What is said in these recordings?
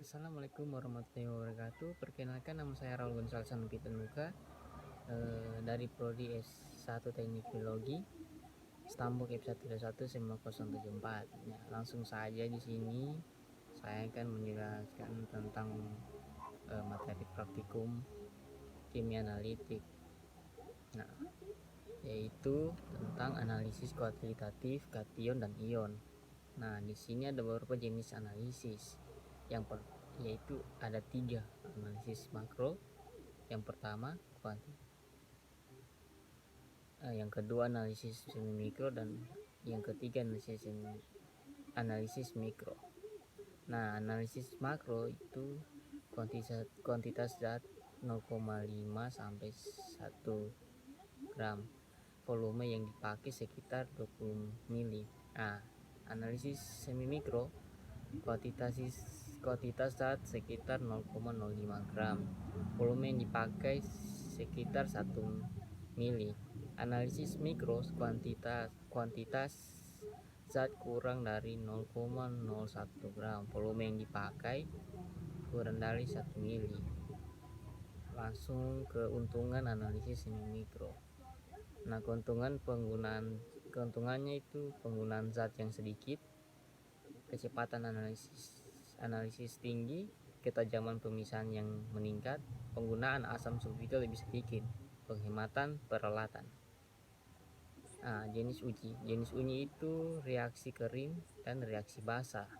Assalamualaikum warahmatullahi wabarakatuh. Perkenalkan, nama saya Raul Gonsalves Pitanuka, dari Prodi S1 Teknik Biologi, Stambuk F121 19074. Ya, langsung saja di sini saya akan menjelaskan tentang materi praktikum kimia analitik. Nah, yaitu tentang analisis kualitatif kation dan ion. Nah, di sini ada beberapa jenis analisis. Yaitu ada 3 analisis makro. Yang pertama yang kedua analisis semi mikro, dan yang ketiga analisis mikro. Nah, analisis makro itu kuantitas zat 0,5 sampai 1 gram. Volume yang dipakai sekitar 20 mili. Nah, analisis semi mikro kuantitas zat sekitar 0,05 gram. Volume yang dipakai sekitar 1 mili. Analisis mikro kuantitas zat kurang dari 0,01 gram. Volume yang dipakai kurang dari 1 mili. Langsung keuntungan analisis semi mikro. Nah, keuntungannya itu penggunaan zat yang sedikit, kecepatan analisis tinggi, ketajaman pemisahan yang meningkat, penggunaan asam sulfida lebih sedikit, penghematan peralatan. Nah, jenis uji itu reaksi kering dan reaksi basah.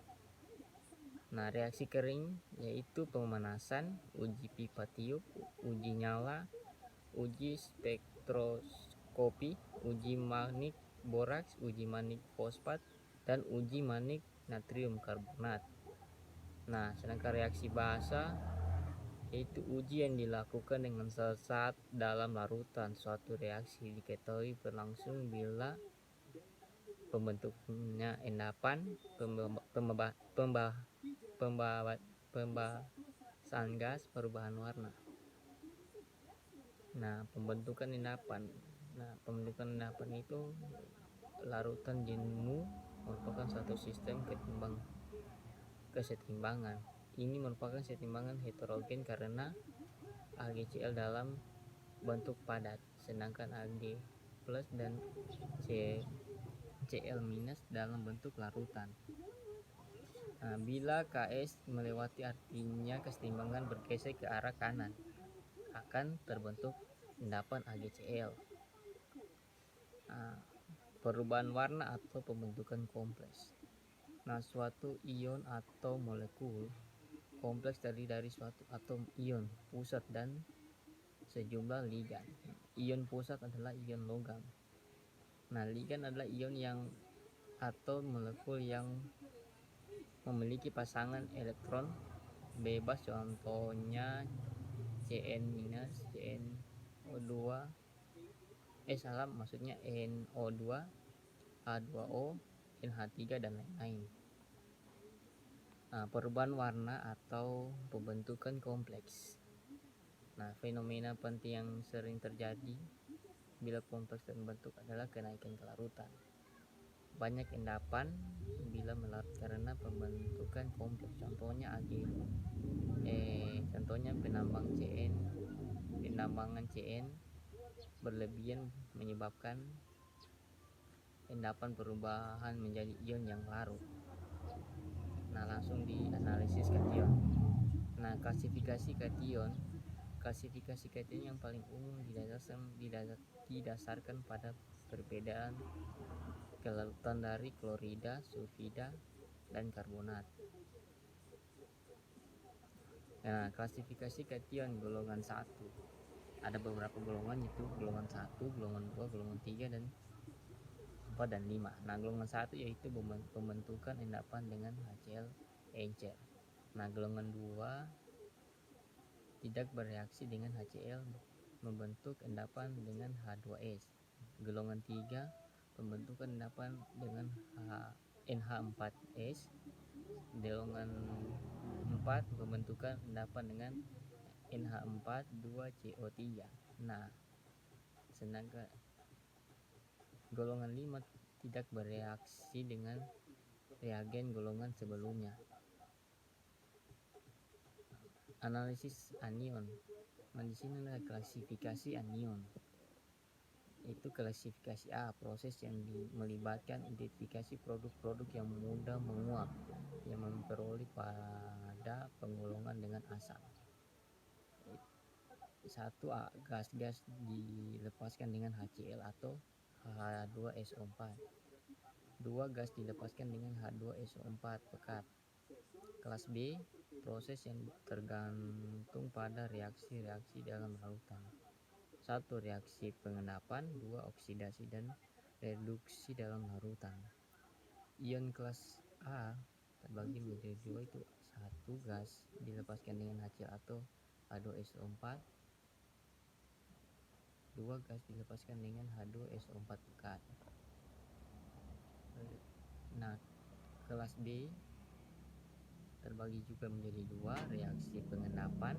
Nah, reaksi kering yaitu pemanasan, uji pipa tiup, uji nyala, uji spektroskopi, uji manik boraks, uji manik fosfat, dan uji manik natrium karbonat. Nah, sedangkan reaksi basah yaitu uji yang dilakukan dengan zat dalam larutan. Suatu reaksi diketahui berlangsung bila pembentuknya endapan, pembasahan gas, perubahan warna. Nah, pembentukan endapan itu larutan jenuh merupakan satu sistem kesetimbangan. Ini merupakan kesetimbangan heterogen karena AgCl dalam bentuk padat, sedangkan Ag plus dan Cl minus dalam bentuk larutan. Nah, bila Ks melewati, artinya kesetimbangan bergeser ke arah kanan, akan terbentuk endapan AgCl. Nah, perubahan warna atau pembentukan kompleks. Nah, suatu ion atau molekul kompleks terdiri dari suatu atom ion pusat dan sejumlah ligan. Ion pusat adalah ion logam. Nah, ligan adalah ion yang atau molekul yang memiliki pasangan elektron bebas, contohnya Cn-, CnO2, NO2, H2O, NH3, dan lain-lain. Nah, perubahan warna atau pembentukan kompleks. Nah, fenomena penting yang sering terjadi bila kompleks terbentuk adalah kenaikan kelarutan. Banyak endapan bila melarut karena pembentukan kompleks. Contohnya penambangan Cn berlebihan menyebabkan endapan perubahan menjadi ion yang larut. Nah, langsung di analisis kation. Nah, klasifikasi kation yang paling umum didasarkan pada perbedaan kelarutan dari klorida, sulfida, dan karbonat. Nah, klasifikasi kation golongan 1. Ada beberapa golongan, yaitu golongan 1, golongan 2, golongan 3, dan 4 dan 5. Nah, golongan 1 yaitu pembentukan endapan dengan HCl encer. Nah, golongan 2 tidak bereaksi dengan HCl, membentuk endapan dengan H2S. Golongan 3 pembentukan endapan dengan NH4S. Golongan 4 pembentukan endapan dengan NH4 2CO3. Nah, sedangkan golongan 5 tidak bereaksi dengan reagen golongan sebelumnya. Analisis anion. Nah, di sini ada klasifikasi anion. Itu klasifikasi A, proses yang melibatkan identifikasi produk-produk yang mudah menguap yang memperoleh pada penggolongan dengan asam. Satu, gas-gas dilepaskan dengan HCl atau H2SO4. 2, gas dilepaskan dengan H2SO4 pekat. Kelas B, proses yang tergantung pada reaksi-reaksi dalam larutan. 1, reaksi pengendapan. 2, oksidasi dan reduksi dalam larutan. Ion kelas A terbagi menjadi 2, itu 1, gas dilepaskan dengan HCl atau H2SO4. 2, gas dilepaskan dengan H2SO4 pekat. Nah, kelas B terbagi juga menjadi 2, reaksi pengendapan,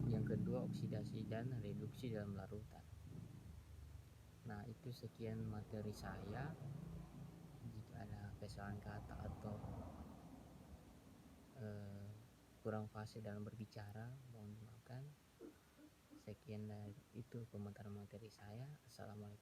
yang kedua oksidasi dan reduksi dalam larutan. Nah, itu sekian materi saya. Jika ada kesalahan kata atau kurang fasih dalam berbicara, mohon dimaafkan. Sekian dari itu komentar materi saya. Assalamualaikum.